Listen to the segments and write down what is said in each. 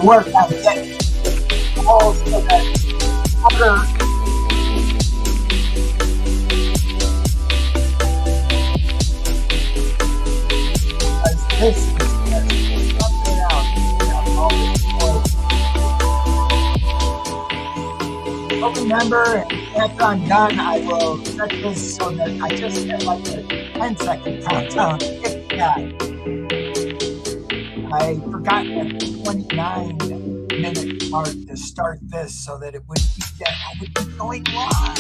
work on getting all so that water this is something else. But remember, after I'm done, I will set this so that I just have like a 10-second countdown. Yeah. I forgot at the 29-minute mark to start this so that it would be that I would be going live.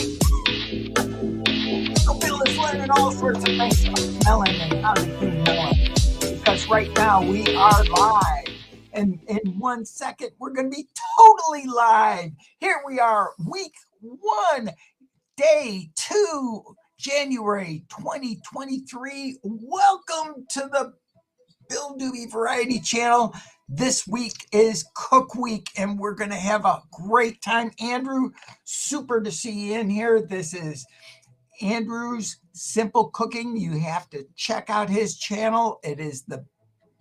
So Bill is learning all sorts of things about Melon and how to do Melon. Because right now we are live. And in 1 second, we're going to be totally live. Here we are, week 1, day 2, January 2023. Welcome to the Bill Dube Variety Channel. This week is Cook Week, and we're going to have a great time. Andrew, super to see you in here. This is Andrew's Simple Cooking. You have to check out his channel. It is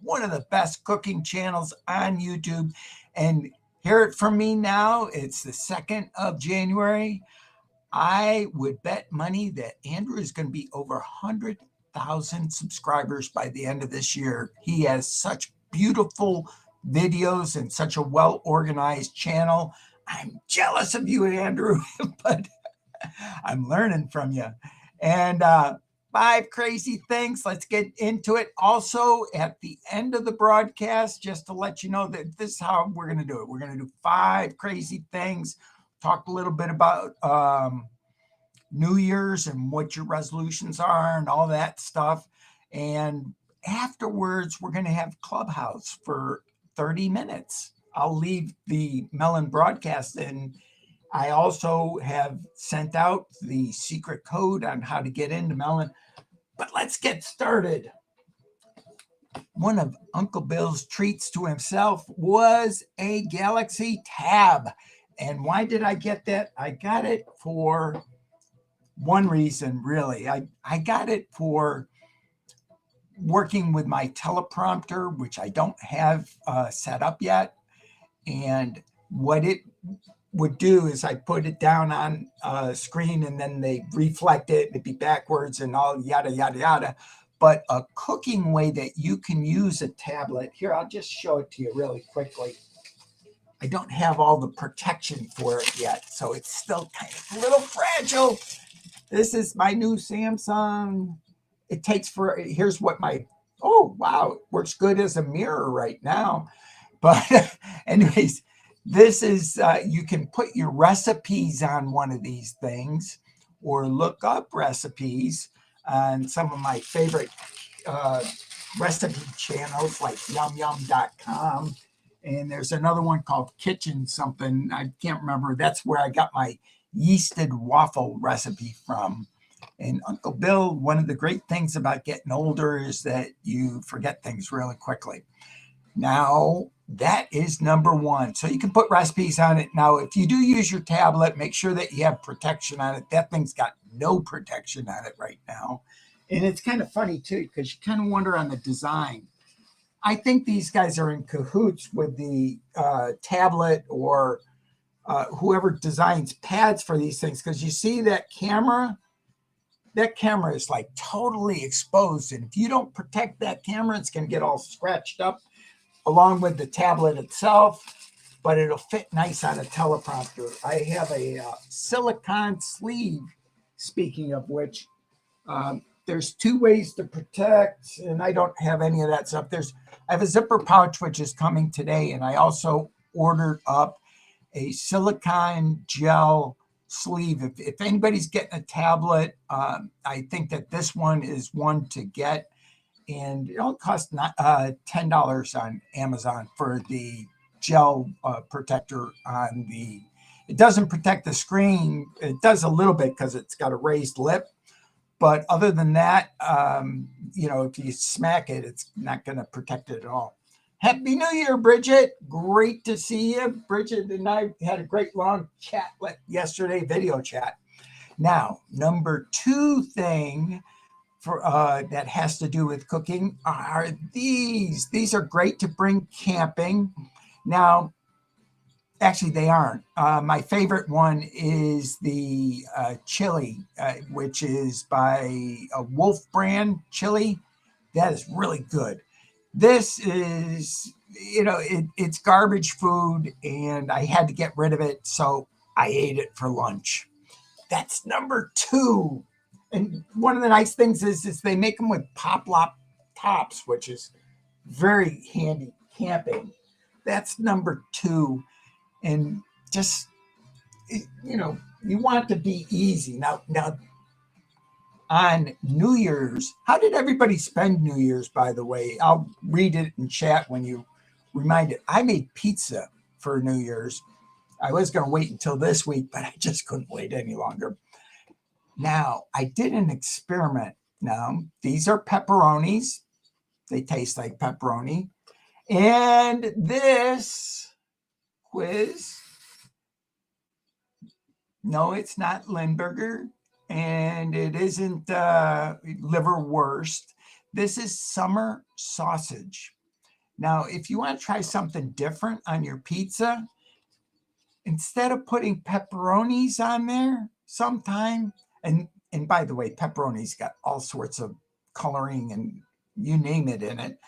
one of the best cooking channels on YouTube. And hear it from me now. It's the 2nd of January. I would bet money that Andrew is going to be over 100,000 subscribers by the end of this year. He has such beautiful videos and such a well-organized channel. I'm jealous of you, Andrew, but I'm learning from you. And 5 crazy things. Let's get into it. Also, at the end of the broadcast, just to let you know that this is how we're going to do it. We're going to do 5 crazy things. Talk a little bit about New Year's and what your resolutions are and all that stuff. And afterwards, we're going to have Clubhouse for 30 minutes. I'll leave the Melon broadcast, and I also have sent out the secret code on how to get into Melon. But let's get started. One of Uncle Bill's treats to himself was a Galaxy Tab. And why did I get that? I got it for one reason, really. I got it for working with my teleprompter, which I don't have set up yet. And what it would do is I put it down on a screen and then they reflect it, it'd be backwards and all yada, yada, yada. But a cooking way that you can use a tablet, here, I'll just show it to you really quickly. I don't have all the protection for it yet, so it's still kind of a little fragile. This is my new Samsung. It takes here's what oh, wow, it works good as a mirror right now. But anyways, this is, you can put your recipes on one of these things or look up recipes on some of my favorite recipe channels like yumyum.com. And there's another one called Kitchen something. I can't remember. That's where I got my yeasted waffle recipe from. And Uncle Bill, one of the great things about getting older is that you forget things really quickly. Now, that is number 1. So you can put recipes on it. Now, if you do use your tablet, make sure that you have protection on it. That thing's got no protection on it right now. And it's kind of funny, too, because you kind of wonder on the design. I think these guys are in cahoots with the tablet or whoever designs pads for these things. Because you see that camera? That camera is like totally exposed. And if you don't protect that camera, it's going to get all scratched up, along with the tablet itself, but it'll fit nice on a teleprompter. I have a silicone sleeve, speaking of which. There's 2 ways to protect, and I don't have any of that stuff. I have a zipper pouch, which is coming today, and I also ordered up a silicone gel sleeve. If anybody's getting a tablet, I think that this one is one to get. And it only costs $10 on Amazon for the gel protector on it doesn't protect the screen. It does a little bit because it's got a raised lip. But other than that, if you smack it, it's not going to protect it at all. Happy New Year, Bridget. Great to see you. Bridget and I had a great long chat yesterday, video chat. Now, number 2 thing that has to do with cooking are these. These are great to bring camping. Now, actually, they aren't. My favorite one is the chili, which is by a Wolf brand chili. That is really good. This is, it's garbage food, and I had to get rid of it, so I ate it for lunch. That's number 2. And one of the nice things is they make them with pop-lock tops, which is very handy camping. That's number 2. And just, you want to be easy. Now, on New Year's, how did everybody spend New Year's, by the way? I'll read it in chat when you remind it. I made pizza for New Year's. I was going to wait until this week, but I just couldn't wait any longer. Now, I did an experiment. Now, these are pepperonis. They taste like pepperoni. And this quiz, no, it's not Limburger, and it isn't liverwurst. This is summer sausage. Now, if you want to try something different on your pizza, instead of putting pepperonis on there sometime, and by the way, pepperoni's got all sorts of coloring and you name it in it.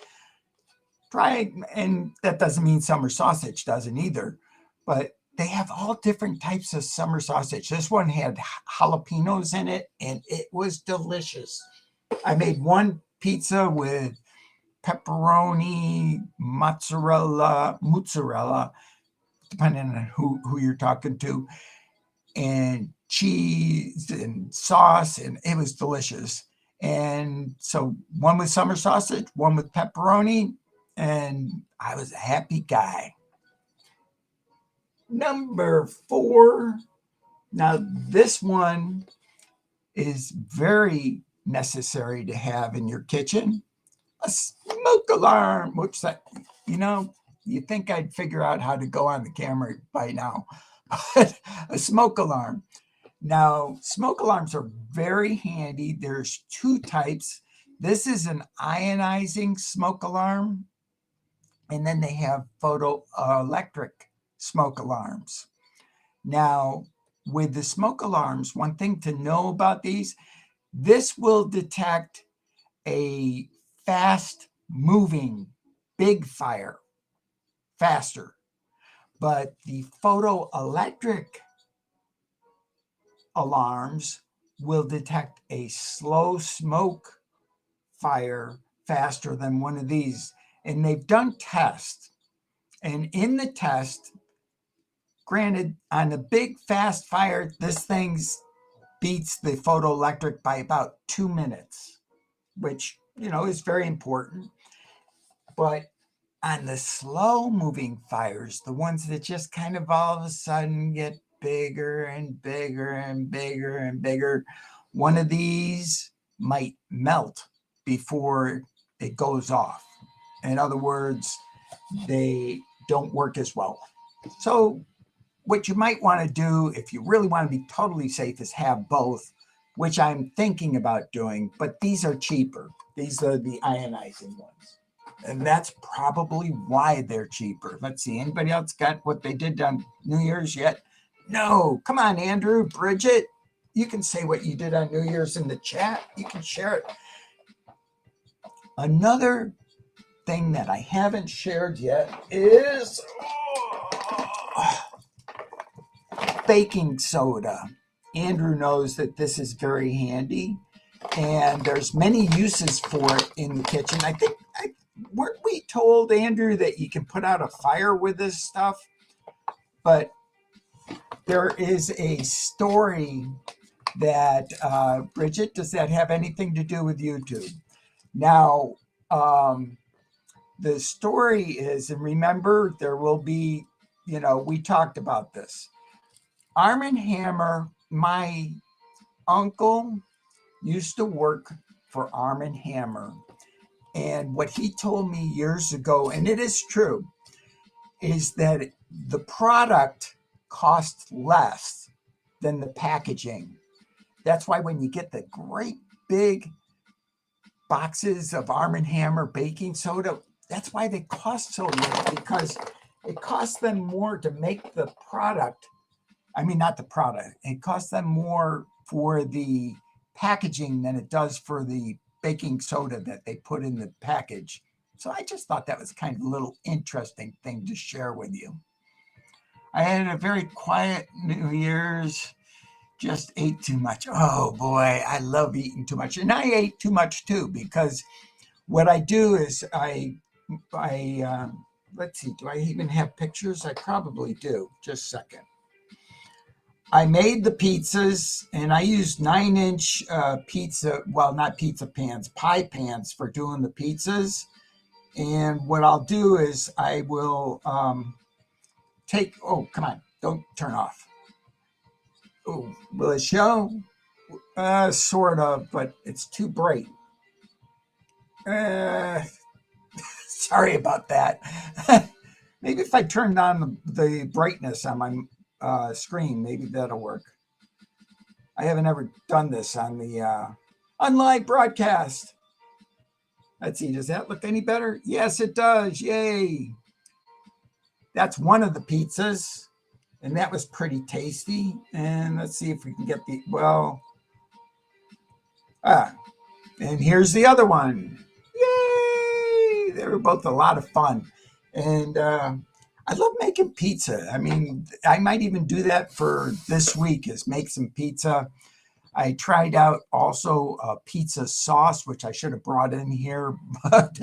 Try, and that doesn't mean summer sausage doesn't either, but they have all different types of summer sausage. This one had jalapenos in it, and it was delicious. I made one pizza with pepperoni, mozzarella, depending on who you're talking to, and cheese and sauce, and it was delicious. And so one with summer sausage, one with pepperoni, and I was a happy guy. Number 4. Now, this one is very necessary to have in your kitchen. A smoke alarm. Whoops, that, you think I'd figure out how to go on the camera by now. But a smoke alarm. Now, smoke alarms are very handy. There's 2 types. This is an ionizing smoke alarm, and then they have photoelectric smoke alarms. Now, with the smoke alarms, one thing to know about these, this will detect a fast moving big fire faster, but the photoelectric alarms will detect a slow smoke fire faster than one of these. And they've done tests, and in the test, granted, on the big fast fire, this thing beats the photoelectric by about 2 minutes, which, is very important. But on the slow moving fires, the ones that just kind of all of a sudden get bigger and bigger and bigger and bigger, one of these might melt before it goes off. In other words, they don't work as well. So what you might want to do, if you really want to be totally safe, is have both, which I'm thinking about doing, but these are cheaper. These are the ionizing ones. And that's probably why they're cheaper. Let's see, anybody else got what they did on New Year's yet? No, come on, Andrew, Bridget. You can say what you did on New Year's in the chat. You can share it. Another thing that I haven't shared yet is baking soda. Andrew knows that this is very handy, and there's many uses for it in the kitchen. I think, weren't we told, Andrew, that you can put out a fire with this stuff? But there is a story that, Bridget, does that have anything to do with YouTube? Now, the story is, and remember, there will be, we talked about this. Arm & Hammer, my uncle used to work for Arm & Hammer. And what he told me years ago, and it is true, is that the product costs less than the packaging. That's why when you get the great big boxes of Arm & Hammer baking soda, that's why they cost so little, because it costs them more to make the product. I mean, not the product. It costs them more for the packaging than it does for the baking soda that they put in the package. So I just thought that was kind of a little interesting thing to share with you. I had a very quiet New Year's. Just ate too much. Oh boy, I love eating too much, and I ate too much too because what I do is I let's see, do I even have pictures? I probably do. Just a second. I made the pizzas and I used 9-inch pizza, well, not pizza pans, pie pans for doing the pizzas. And what I'll do is I will take, oh, come on, don't turn off. Oh, will it show? Sort of, but it's too bright. Uh, Sorry about that. Maybe if I turned on the brightness on my screen, maybe that'll work. I haven't ever done this on the on live broadcast. Let's see, does that look any better? Yes, it does. Yay. That's one of the pizzas, and that was pretty tasty. And let's see if we can get the, well, and here's the other one. Yay! They were both a lot of fun. And I love making pizza. I mean, I might even do that for this week is make some pizza. I tried out also a pizza sauce, which I should have brought in here, but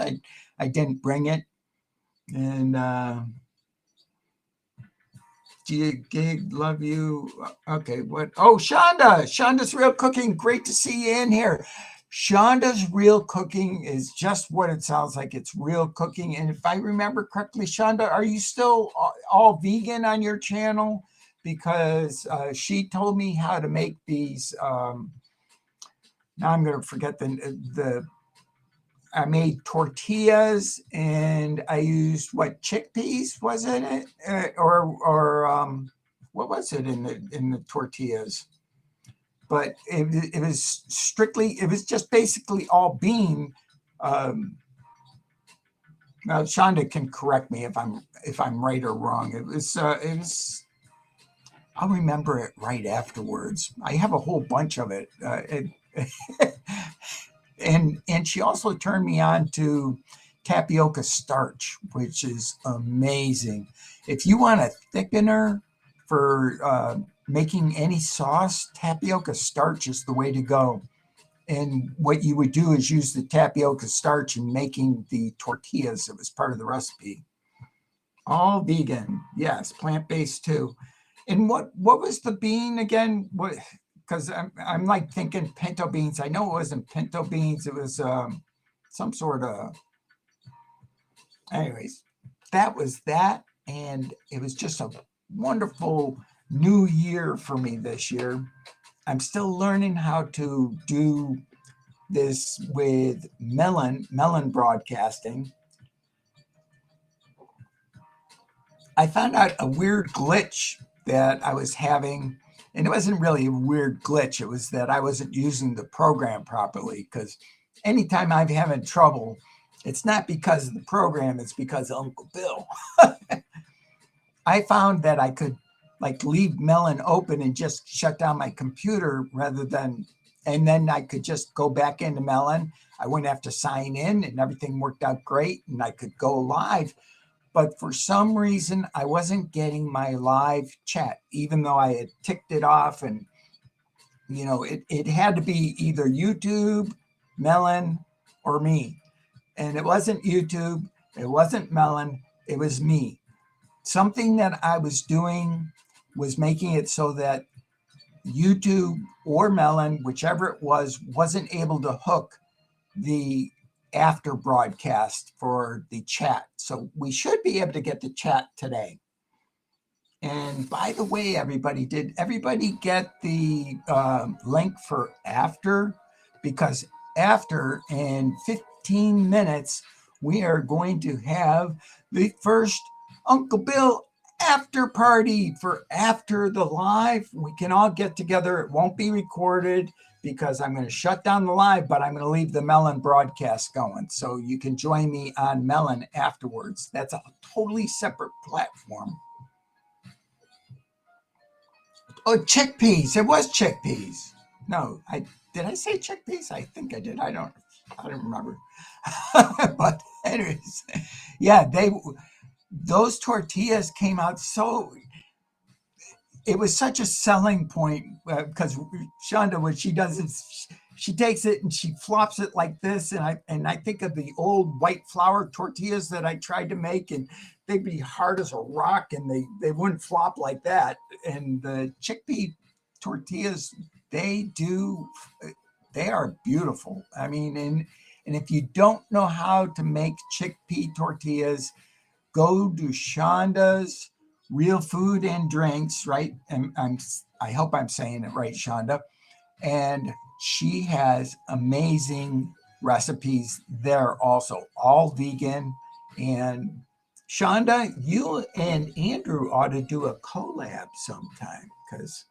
I didn't bring it. And Gig, love you. Okay, what? Oh, Shonda. Shonda's Real Cooking. Great to see you in here. Shonda's Real Cooking is just what it sounds like. It's real cooking. And if I remember correctly, Shonda, are you still all vegan on your channel? Because she told me how to make these. Now I'm going to forget the. I made tortillas and I used what, chickpeas was in it, or what was it in the tortillas? But it was strictly, it was just basically all bean. Now Shonda can correct me if I'm right or wrong. It was I'll remember it right afterwards. I have a whole bunch of it. And she also turned me on to tapioca starch, which is amazing. If you want a thickener for making any sauce, tapioca starch is the way to go. And what you would do is use the tapioca starch in making the tortillas. It was part of the recipe. All vegan, yes, plant-based too. And what was the bean again? What? Because I'm like thinking pinto beans. I know it wasn't pinto beans. It was some sort of. Anyways, that was that, and it was just a wonderful new year for me this year. I'm still learning how to do this with Melon Broadcasting. I found out a weird glitch that I was having. And it wasn't really a weird glitch. It was that I wasn't using the program properly. Because anytime I'm having trouble, it's not because of the program, it's because of Uncle Bill. I found that I could like leave Melon open and just shut down my computer rather than, and then I could just go back into Melon. I wouldn't have to sign in and everything worked out great and I could go live. But for some reason, I wasn't getting my live chat, even though I had ticked it off. And, you know, it had to be either YouTube, Melon, or me. And it wasn't YouTube. It wasn't Melon. It was me. Something that I was doing was making it so that YouTube or Melon, whichever it was, wasn't able to hook the after broadcast for the chat. So we should be able to get the chat today. And by the way, everybody, did everybody get the link for after? Because after in 15 minutes, we are going to have the first Uncle Bill after party for after the live. We can all get together. It won't be recorded because I'm going to shut down the live, but I'm going to leave the Melon broadcast going. So you can join me on Melon afterwards. That's a totally separate platform. Oh, chickpeas. It was chickpeas. No, did I say chickpeas? I think I did. I don't remember. But anyways, yeah, those tortillas came out so, it was such a selling point because Shonda, what she does is she takes it and she flops it like this, and I think of the old white flour tortillas that I tried to make, and they'd be hard as a rock, and they wouldn't flop like that. And the chickpea tortillas, they are beautiful. I mean, and if you don't know how to make chickpea tortillas, go to Shonda's Real Food and Drinks, right? And I hope I'm saying it right, Shonda. And she has amazing recipes there also, all vegan. And Shonda, you and Andrew ought to do a collab sometime, because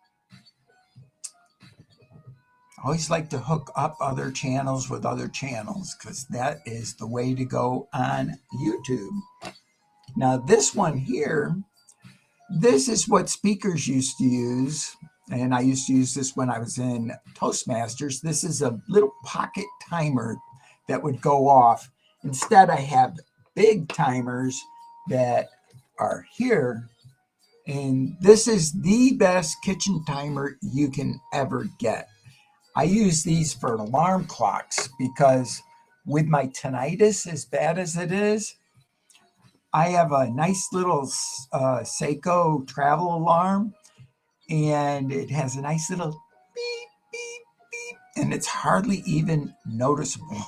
I always like to hook up other channels with other channels, because that is the way to go on YouTube. Now, this one here, this is what speakers used to use, and I used to use this when I was in Toastmasters. This is a little pocket timer that would go off. Instead, I have big timers that are here, and this is the best kitchen timer you can ever get. I use these for alarm clocks because with my tinnitus, as bad as it is, I have a nice little Seiko travel alarm, and it has a nice little beep, beep, beep, and it's hardly even noticeable.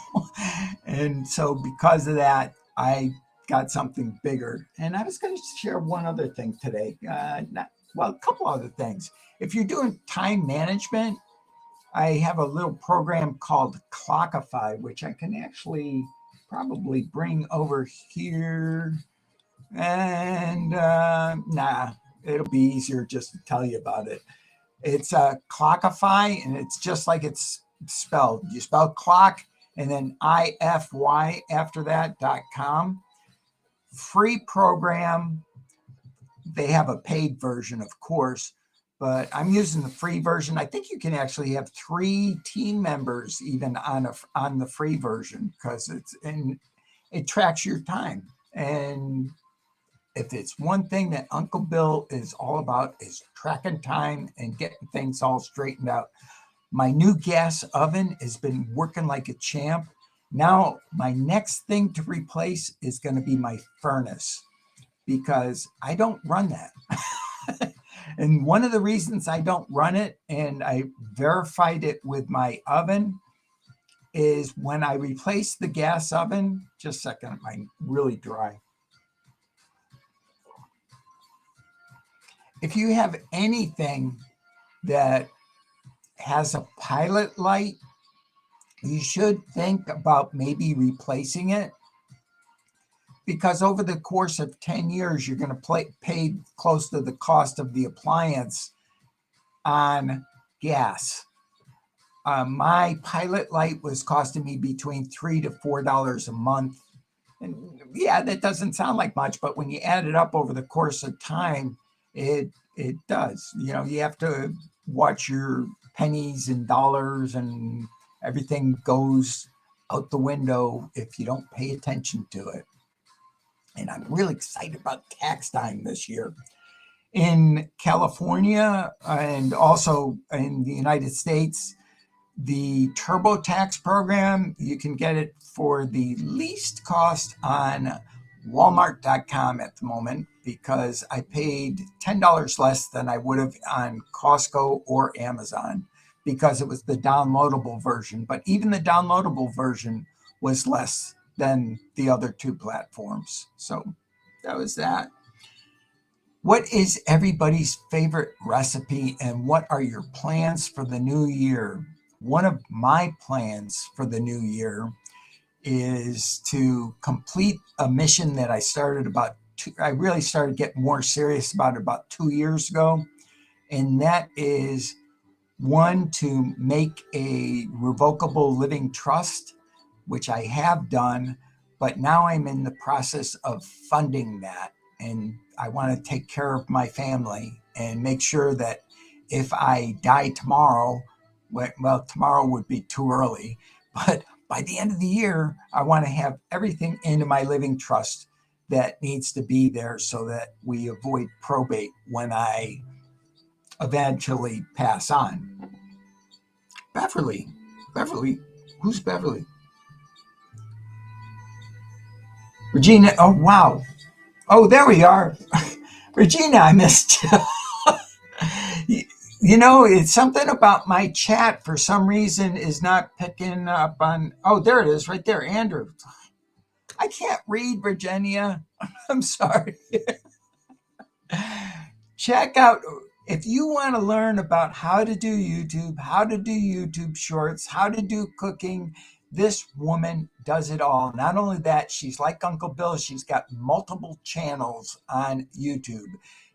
And so because of that, I got something bigger. And I was going to share one other thing today. A couple other things. If you're doing time management, I have a little program called Clockify, which I can actually probably bring over here. And it'll be easier just to tell you about it. It's a Clockify, and it's just like it's spelled. You spell clock and then IFY after that .com. Free program. They have a paid version, of course, but I'm using the free version. I think you can actually have 3 team members even on the free version, because it tracks your time. And if it's one thing that Uncle Bill is all about, is tracking time and getting things all straightened out. My new gas oven has been working like a champ. Now, my next thing to replace is going to be my furnace, because I don't run that. And one of the reasons I don't run it, and I verified it with my oven, is when I replace the gas oven, just a second, I'm really dry. If you have anything that has a pilot light, you should think about maybe replacing it, because over the course of 10 years, you're going to pay close to the cost of the appliance on gas. My pilot light was costing me between $3 to $4 a month. And yeah, that doesn't sound like much, but when you add it up over the course of time, it does. You know, you have to watch your pennies and dollars, and everything goes out the window if you don't pay attention to it. And I'm really excited about tax time this year. In California and also in the United States, the TurboTax program, you can get it for the least cost on Walmart.com at the moment, because I paid $10 less than I would have on Costco or Amazon, because it was the downloadable version. But even the downloadable version was less than the other 2 platforms. So that was that. What is everybody's favorite recipe, and what are your plans for the new year? One of my plans for the new year is to complete a mission that I started about I really started getting more serious about it about 2 years ago. And that is one, to make a revocable living trust, which I have done, but now I'm in the process of funding that. And I want to take care of my family and make sure that if I die tomorrow, well, tomorrow would be too early, but by the end of the year, I want to have everything into my living trust that needs to be there so that we avoid probate when I eventually pass on. Beverly. Beverly? Who's Beverly? Regina. Oh, wow. Oh, there we are. Regina, I missed you. You know, it's something about my chat for some reason is not picking up on. Oh, there it is right there. Andrew. I can't read, Virginia. I'm sorry. Check out, if you want to learn about how to do YouTube, how to do YouTube shorts, how to do cooking, this woman does it all. Not only that, she's like Uncle Bill. She's got multiple channels on YouTube.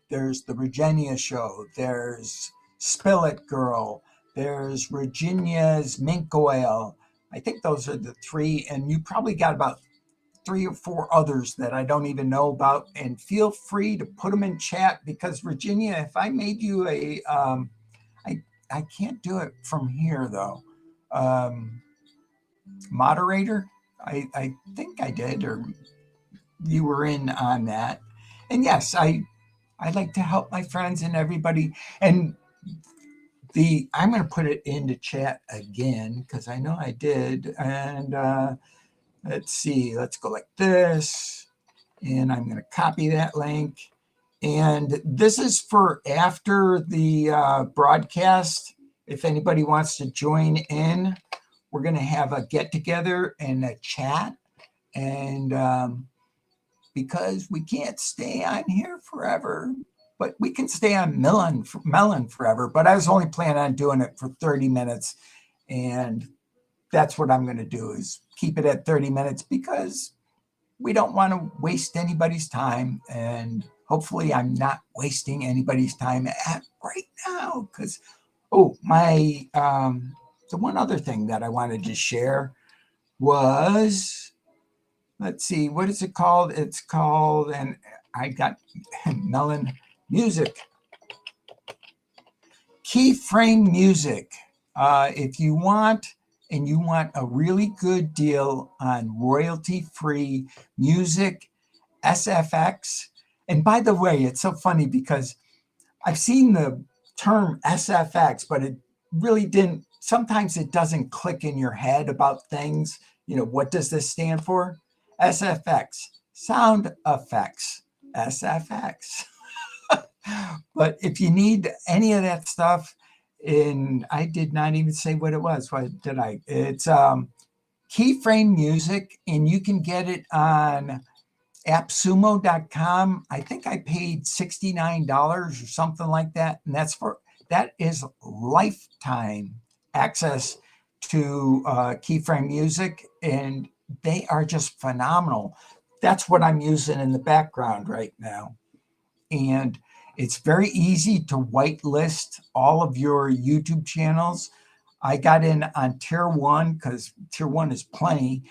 There's the Virginia Show. There's Spill It Girl. There's Virginia's Mink Oil. I think those are the three. And you probably got about 3 or 4 others that I don't even know about, and feel free to put them in chat, because Virginia, if I made you a, I can't do it from here though, moderator, I think I did, or you were in on that. And yes, I like to help my friends and everybody. And I'm going to put it into chat again, because I know I did. And let's see, let's go like this, and I'm going to copy that link. And this is for after the broadcast. If anybody wants to join in, we're going to have a get together and a chat. And because we can't stay on here forever, but we can stay on Melon forever. But I was only planning on doing it for 30 minutes. And that's what I'm going to do, is keep it at 30 minutes, because we don't want to waste anybody's time. And hopefully I'm not wasting anybody's time right now. Because, the one other thing that I wanted to share was, let's see, what is it called? It's called, and I got Melon Music. Keyframe Music. If you want, and you want a really good deal on royalty-free music, SFX. And by the way, it's so funny because I've seen the term SFX, but it really didn't, sometimes it doesn't click in your head about things. You know, what does this stand for? SFX, sound effects, SFX. But if you need any of that stuff, and I did not even say what it was. What did I? It's Keyframe Music, and you can get it on appsumo.com. I think I paid $69 or something like that, and that is lifetime access to Keyframe Music, and they are just phenomenal. That's what I'm using in the background right now, and it's very easy to whitelist all of your YouTube channels. I got in on tier 1 because tier 1 is plenty.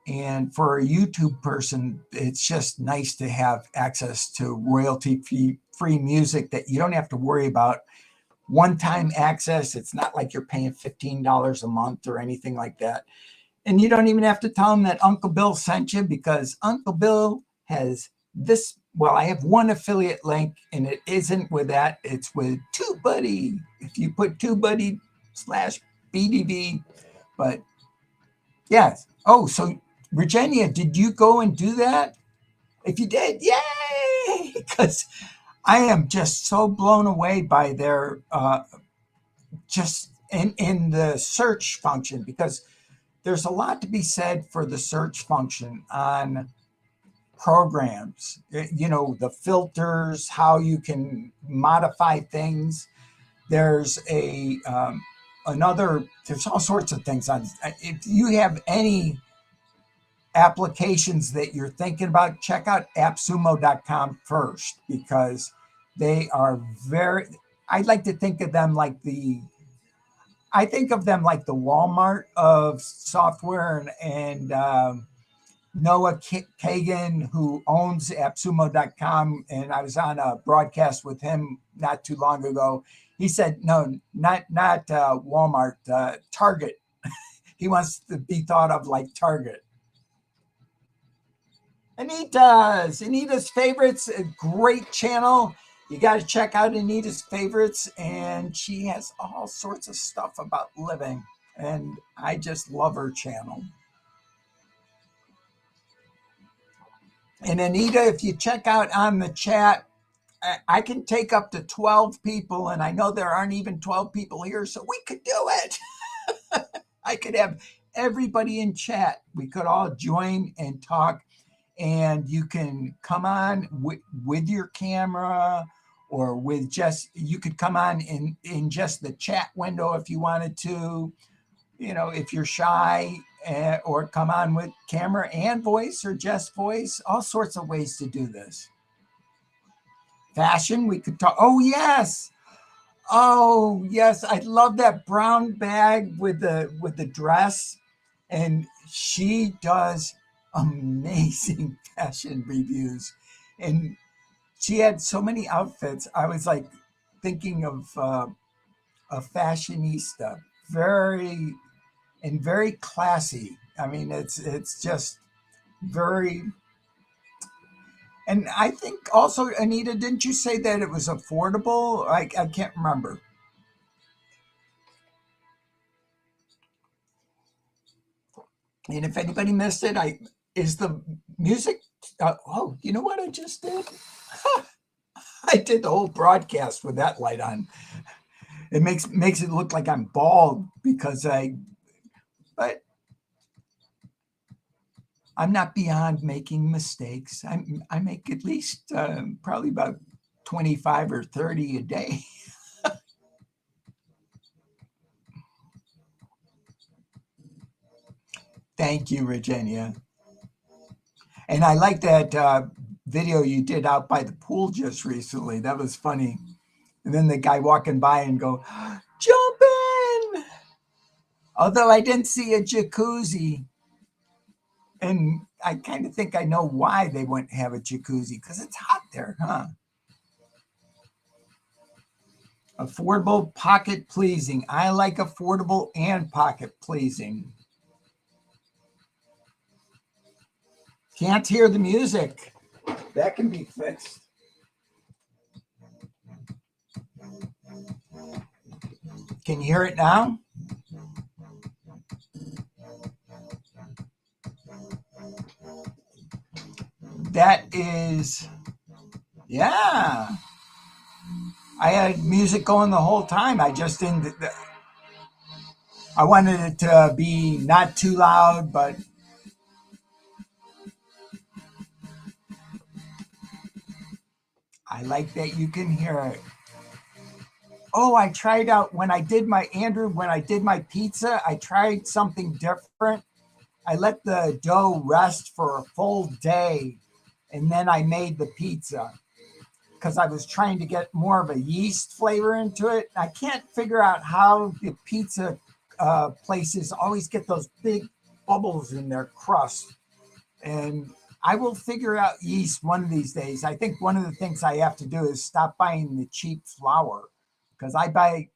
And for a YouTube person, it's just nice to have access to royalty-free music that you don't have to worry about. One-time access. It's not like you're paying $15 a month or anything like that. And you don't even have to tell them that Uncle Bill sent you, because Uncle Bill has this. Well, I have one affiliate link, and it isn't with that. It's with TubeBuddy. If you put TubeBuddy/BDV, but yes. Oh, so Virginia, did you go and do that? If you did, yay! Because I am just so blown away by their just in the search function, because there's a lot to be said for the search function on programs. You know, the filters, how you can modify things. There's there's all sorts of things on. If you have any applications that you're thinking about, check out appsumo.com first, because they are very, I like to think of them like I think of them like the Walmart of software. And Noah Kagan, who owns appsumo.com, and I was on a broadcast with him not too long ago. He said, no, not Walmart, Target. He wants to be thought of like Target. Anita's Favorites, a great channel. You got to check out Anita's Favorites, and she has all sorts of stuff about living, and I just love her channel. And Anita, if you check out on the chat, I can take up to 12 people, and I know there aren't even 12 people here, so we could do it. I could have everybody in chat. We could all join and talk, and you can come on with your camera, or with just, you could come on in just the chat window if you wanted to, if you're shy, or come on with camera and voice, or just voice. All sorts of ways to do this. Fashion, we could talk. Oh yes, I love that brown bag with the dress, and she does amazing fashion reviews, and she had so many outfits. I was like thinking of a fashionista, very classy. I mean, it's just very. And I think also, Anita, didn't you say that it was affordable? I can't remember. And if anybody missed it, is the music. You know what I just did? I did the whole broadcast with that light on. It makes it look like I'm bald because but I'm not beyond making mistakes. I make at least probably about 25 or 30 a day. Thank you, Virginia. And I like that video you did out by the pool just recently. That was funny. And then the guy walking by and go, jump in. Although I didn't see a jacuzzi. And I kind of think I know why they wouldn't have a jacuzzi, because it's hot there, huh? Affordable, pocket pleasing. I like affordable and pocket pleasing. Can't hear the music. That can be fixed. Can you hear it now? That is, yeah. I had music going the whole time. I just didn't. I wanted it to be not too loud, but I like that you can hear it. Oh, I tried out when I did my pizza, I tried something different. I let the dough rest for a full day, and then I made the pizza because I was trying to get more of a yeast flavor into it. I can't figure out how the pizza places always get those big bubbles in their crust. And I will figure out yeast one of these days. I think one of the things I have to do is stop buying the cheap flour, because I buy,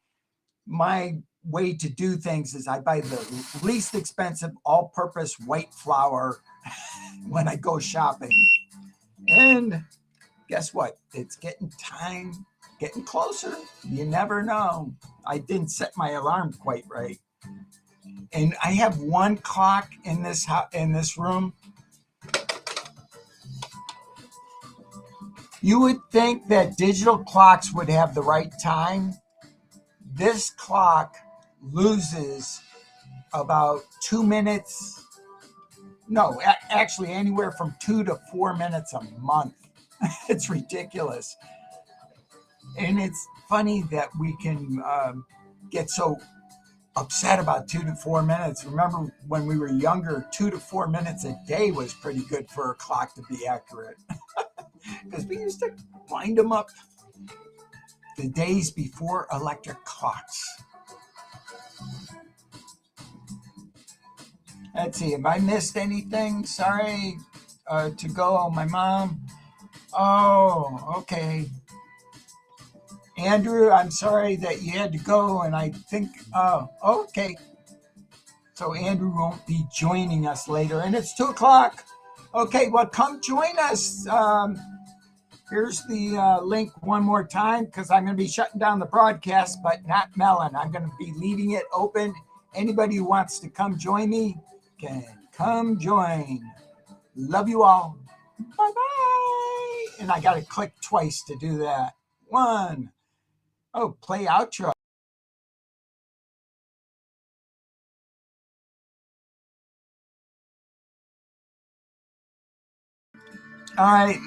my way to do things is I buy the least expensive all-purpose white flour when I go shopping. And guess what? It's getting closer. You never know. I didn't set my alarm quite right. And I have one clock in this room. You would think that digital clocks would have the right time. This clock loses about 2 minutes. No, actually anywhere from 2 to 4 minutes a month. It's ridiculous. And it's funny that we can get so upset about 2 to 4 minutes. Remember when we were younger, 2 to 4 minutes a day was pretty good for a clock to be accurate. Because we used to wind them up the days before electric clocks. Let's see, if I missed anything, sorry to go. My mom. Oh, okay. Andrew, I'm sorry that you had to go, and I think, okay. So Andrew won't be joining us later, and it's 2 o'clock. Okay, well, come join us. Here's the link one more time because I'm going to be shutting down the broadcast, but not Melon. I'm going to be leaving it open. Anybody who wants to come join me can come join. Love you all. Bye-bye. And I got to click twice to do that. One. Oh, play outro. All right.